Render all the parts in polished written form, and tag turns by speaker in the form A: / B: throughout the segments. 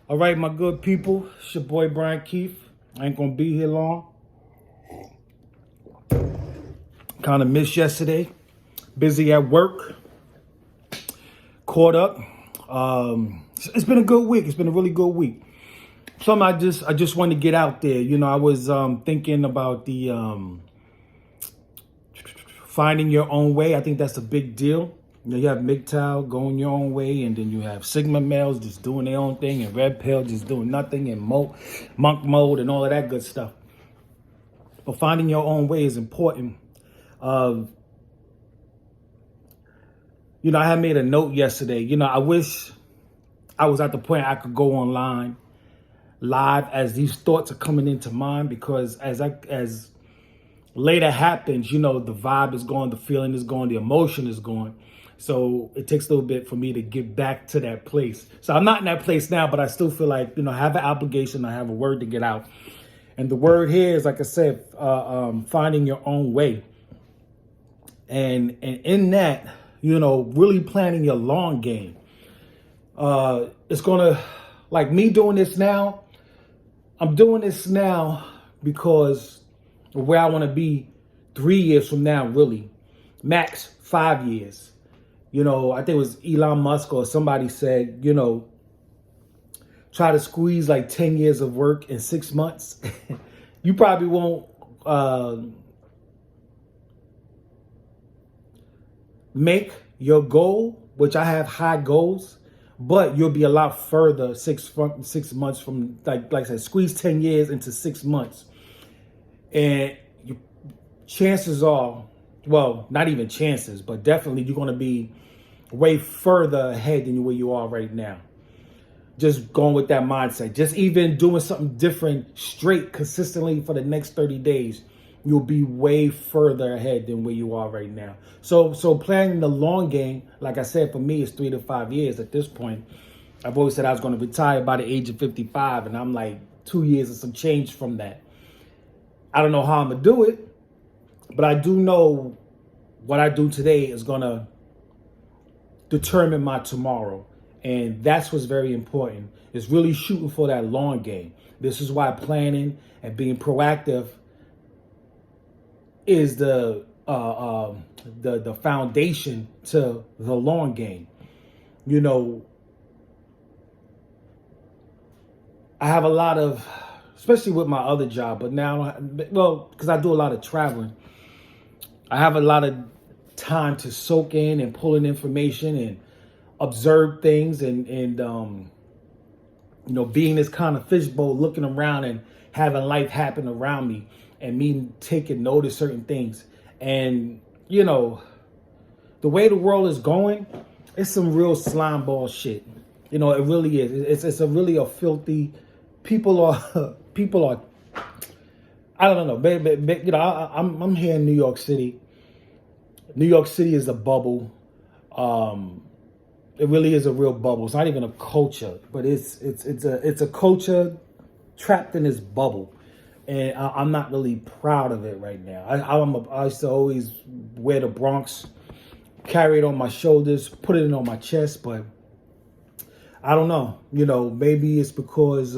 A: All right, my good people, it's your boy Brian Keith. I ain't gonna be here long. Kind of missed yesterday. Busy at work. Caught up. It's been a good week. It's been a really good week. Something I just wanted to get out there. You know, I was thinking about the finding your own way. I think that's a big deal. You have MGTOW going your own way, and then you have Sigma males just doing their own thing, and Red Pill just doing nothing, and monk mode, and all of that good stuff. But finding your own way is important. You know, I had made a note yesterday. You know, I wish I was at the point I could go online live as these thoughts are coming into mind, because as later happens, you know, the vibe is gone, the feeling is gone, the emotion is gone. So it takes a little bit for me to get back to that place. So I'm not in that place now, but I still feel like, you know, I have an obligation, I have a word to get out. And the word here is, like I said, finding your own way. And in that, you know, really planning your long game. It's gonna, like me doing this now, I'm doing this now because of where I want to be 3 years from now, really. Max 5 years. You know, I think it was Elon Musk or somebody said, you know, try to squeeze like 10 years of work in 6 months. You probably won't make your goal, which I have high goals, but you'll be a lot further 6 months from, like I said, squeeze 10 years into 6 months. And chances are, well, not even chances, but definitely you're going to be way further ahead than where you are right now. Just going with that mindset, just even doing something different straight consistently for the next 30 days, you'll be way further ahead than where you are right now. So planning the long game, like I said, for me, is 3 to 5 years at this point. I've always said I was going to retire by the age of 55, and I'm like 2 years and some change from that. I don't know how I'm going to do it, but I do know what I do today is going to determine my tomorrow. And that's what's very important, is really shooting for that long game. This is why planning and being proactive is the foundation to the long game. You know, I have a lot of, especially with my other job, but now, well, because I do a lot of traveling, I have a lot of time to soak in and pull in information and observe things, and you know, being this kind of fishbowl, looking around and having life happen around me, and me taking note of certain things. And you know, the way the world is going, it's some real slime ball shit. You know, it really is. It's a really a filthy. People are I don't know, baby. You know, I'm here in New York City. New York City is a bubble. It really is a real bubble. It's not even a culture, but it's a culture trapped in this bubble, and I'm not really proud of it right now. I used to always wear the Bronx, carry it on my shoulders, put it on my chest, but I don't know. You know, maybe it's because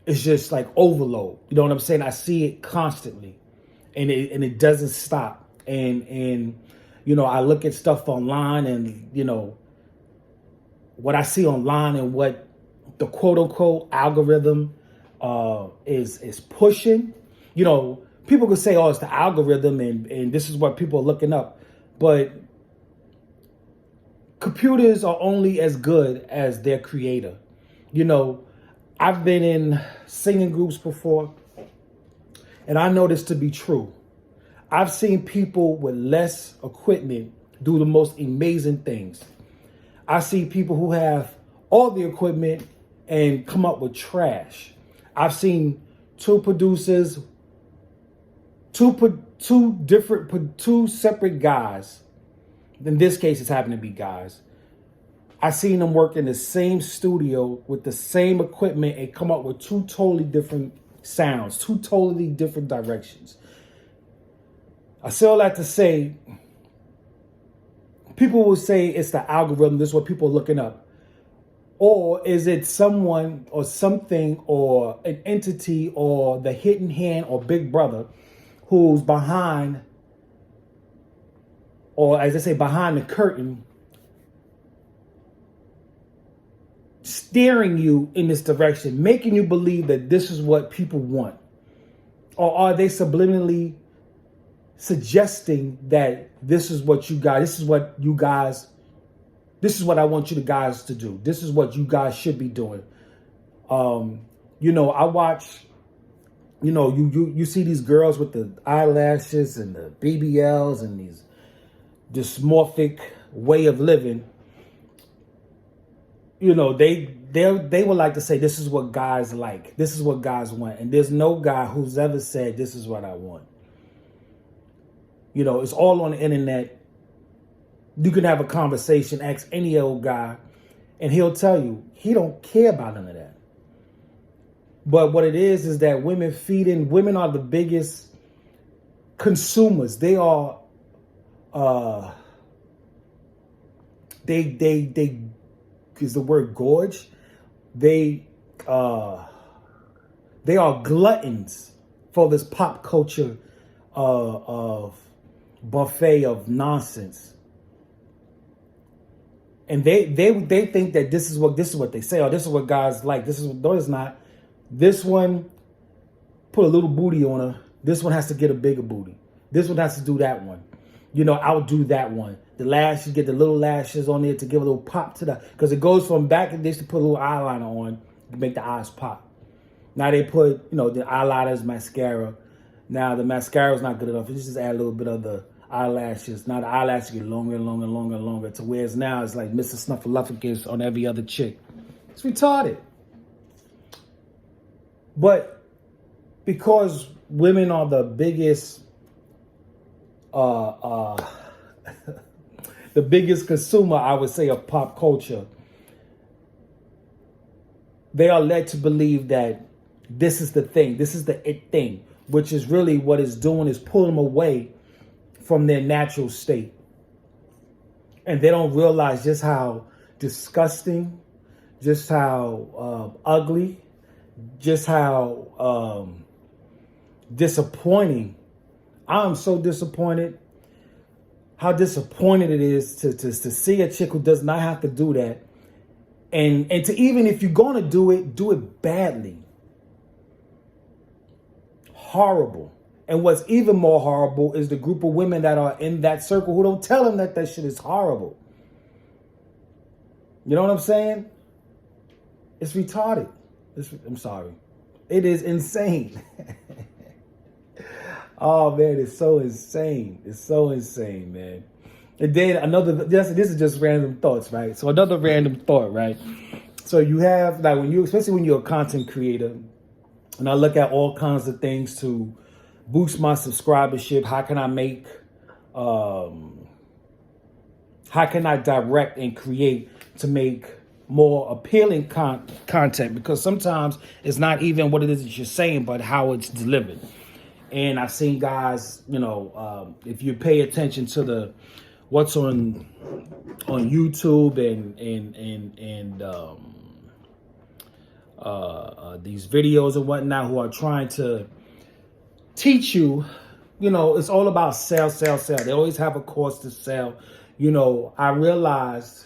A: it's just like overload. You know what I'm saying? I see it constantly, and it doesn't stop. And you know, I look at stuff online, and you know, what I see online and what the quote unquote algorithm is pushing. You know, people could say, "Oh, it's the algorithm," and this is what people are looking up, but computers are only as good as their creator. You know, I've been in singing groups before, and I know this to be true. I've seen people with less equipment do the most amazing things. I see people who have all the equipment and come up with trash. I've seen two producers, two separate guys. In this case, it's happened to be guys. I seen them work in the same studio with the same equipment and come up with two totally different sounds, two totally different directions. I say all that to say, people will say it's the algorithm, this is what people are looking up. Or is it someone or something or an entity or the hidden hand or big brother who's behind, or as I say, behind the curtain, steering you in this direction, making you believe that this is what people want? Or are they subliminally suggesting that this is what you guys, this is what I want you guys to do. This is what you guys should be doing. I watch, you see these girls with the eyelashes and the BBLs and these dysmorphic way of living. They would like to say this is what guys like. This is what guys want. And there's no guy who's ever said this is what I want. It's all on the internet. You can have a conversation, ask any old guy, and he'll tell you he don't care about none of that. But what it is that women are the biggest consumers. They are, they is the word gorge. They are gluttons for this pop culture of buffet of nonsense. And they think that this is what they say, or this is what guys like. No, it's not. This one put a little booty on her. This one has to get a bigger booty. This one has to do that one. I'll do that one. The lashes, get the little lashes on there to give a little pop to that. Because it goes from back, they used to put a little eyeliner on to make the eyes pop. Now they put, the eyeliner as mascara. Now the mascara is not good enough. You just add a little bit of the eyelashes. Now the eyelashes get longer and longer and longer and longer to where it's now it's like Mr. Snuffleupagus on every other chick. It's retarded. But because women are the biggest the biggest consumer, I would say, of pop culture, they are led to believe that this is the thing, this is the it thing, which is really what it's doing is pulling them away from their natural state. And they don't realize just how disgusting, just how ugly, just how disappointing. I'm so disappointed how disappointed it is to see a chick who does not have to do that. And to, even if you're going to do it badly. Horrible. And what's even more horrible is the group of women that are in that circle who don't tell them that shit is horrible. You know what I'm saying? It's retarded. I'm sorry. It is insane. Oh, man, it's so insane. It's so insane, man. And then this is just random thoughts, right? So another random thought, right? So you have, like, especially when you're a content creator, and I look at all kinds of things to boost my subscribership. How can I direct and create to make more appealing content? Because sometimes it's not even what it is that you're saying, but how it's delivered. And I've seen guys, if you pay attention to what's on YouTube and these videos and whatnot, who are trying to teach you, it's all about sell. They always have a course to sell. I realized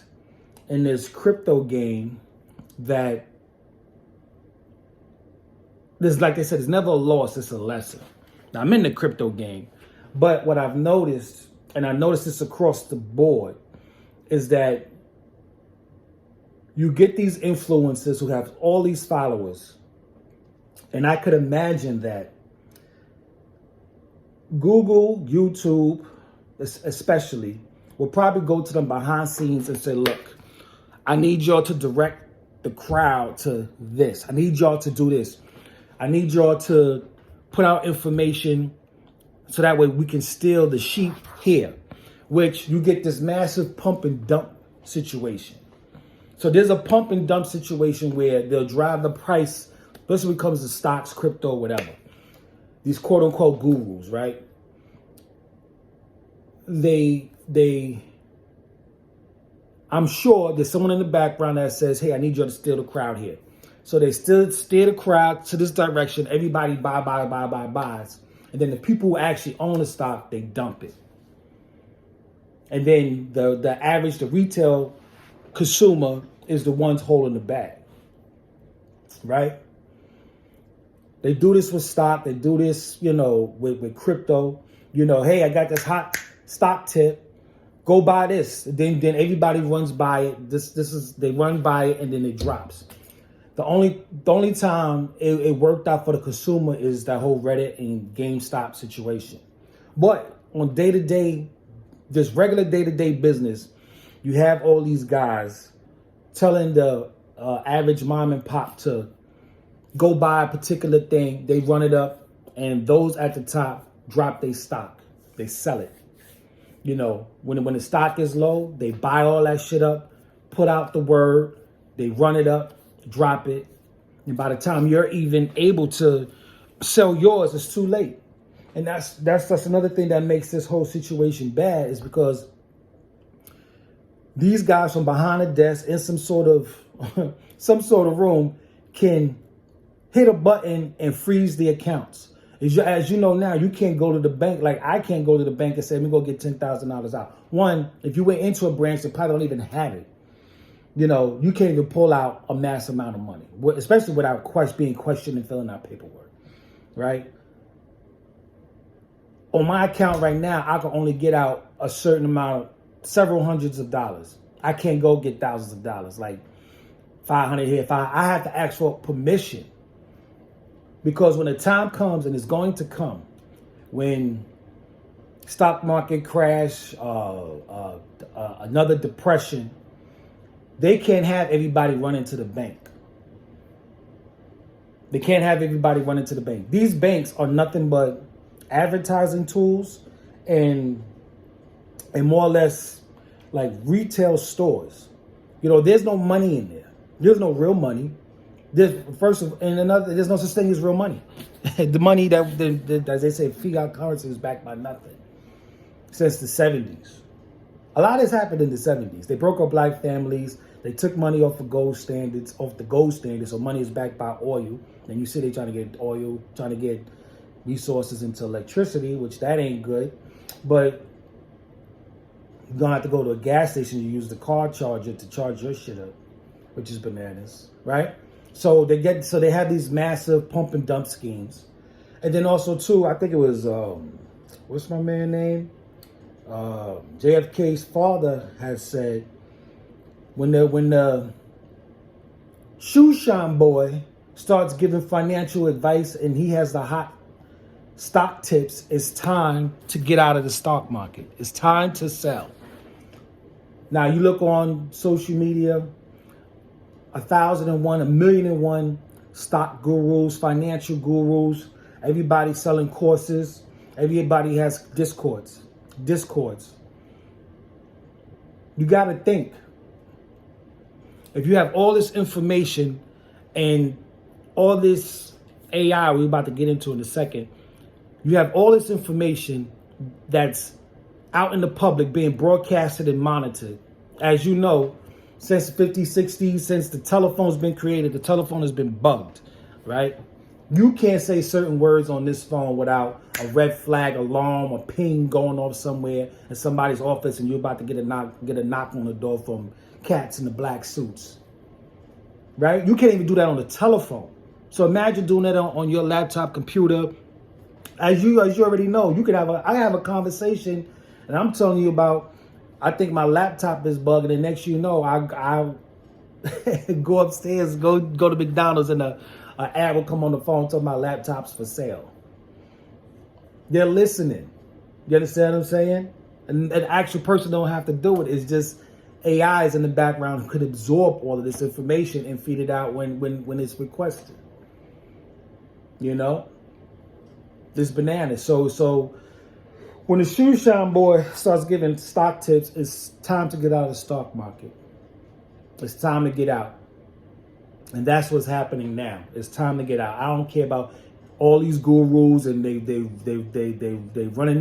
A: in this crypto game that there's, like they said, it's never a loss, it's a lesson. Now, I'm in the crypto game, but what I've noticed, and I noticed this across the board, is that you get these influencers who have all these followers. And I could imagine that Google, YouTube, especially, will probably go to them behind scenes and say, look, I need y'all to direct the crowd to this. I need y'all to do this. I need y'all to put out information so that way we can steal the sheep here, which you get this massive pump and dump situation. So there's a pump and dump situation where they'll drive the price, especially when it comes to stocks, crypto, whatever. These quote unquote gurus, right? They I'm sure there's someone in the background that says, hey, I need you to steer the crowd here. So they still steer the crowd to this direction. Everybody buys. And then the people who actually own the stock, they dump it. And then the retail consumer is the ones holding the bag, right? They do this with stock. They do this, with crypto. Hey, I got this hot stock tip. Go buy this. Then everybody runs by it. They run by it and then it drops. The only time it worked out for the consumer is that whole Reddit and GameStop situation. But on day-to-day, just regular day-to-day business, you have all these guys telling the average mom and pop to go buy a particular thing. They run it up, and those at the top drop their stock. They sell it. When the stock is low, they buy all that shit up, put out the word, they run it up, drop it, and by the time you're even able to sell yours, it's too late. And that's another thing that makes this whole situation bad, is because these guys from behind a desk in some sort of room can hit a button and freeze the accounts. As you know now, you can't go to the bank. Like, I can't go to the bank and say, let me go get $10,000 out. One, if you went into a branch, they probably don't even have it. You can't even pull out a mass amount of money, especially without being questioned and filling out paperwork, right? On my account right now, I can only get out a certain amount, several hundreds of dollars. I can't go get thousands of dollars, like 500 here. I have to ask for permission. Because when the time comes, and it's going to come, when stock market crash, another depression, they can't have everybody run into the bank. They can't have everybody run into the bank. These banks are nothing but advertising tools and more or less like retail stores. There's no money in there. There's no real money. There's no such thing as real money. The money that, as they say, fiat currency is backed by nothing since the 70s. A lot has happened in the 70s. They broke up black families. They took money off the gold standards, so money is backed by oil. And you see they trying to get oil, trying to get resources into electricity, which that ain't good. But you're going to have to go to a gas station to use the car charger to charge your shit up, which is bananas, right? So they have these massive pump and dump schemes. And then also too, I think it was, what's my man's name? JFK's father has said, when the shoe shine boy starts giving financial advice and he has the hot stock tips, it's time to get out of the stock market. It's time to sell. Now you look on social media, 1,001, 1,000,001 stock gurus, financial gurus. Everybody selling courses. Everybody has discords. You got to think. If you have all this information and all this AI we're about to get into in a second, you have all this information that's out in the public being broadcasted and monitored. As you know, since the 50s, 60s, since the telephone's been created, the telephone has been bugged, right? You can't say certain words on this phone without a red flag alarm or ping going off somewhere in somebody's office, and you're about to get a knock on the door from cats in the black suits, right? You can't even do that on the telephone. So imagine doing that on your laptop computer. As you already know, I have a conversation, and I'm telling you about, I think my laptop is bugging, and next you know, I go upstairs, go to McDonald's, and an ad will come on the phone talking about laptops for sale. They're listening. You understand what I'm saying? And an actual person don't have to do it. It's just AIs in the background who could absorb all of this information and feed it out when it's requested. This banana. So when the shoe shine boy starts giving stock tips, it's time to get out of the stock market. It's time to get out. And that's what's happening now. It's time to get out. I don't care about all these gurus and they running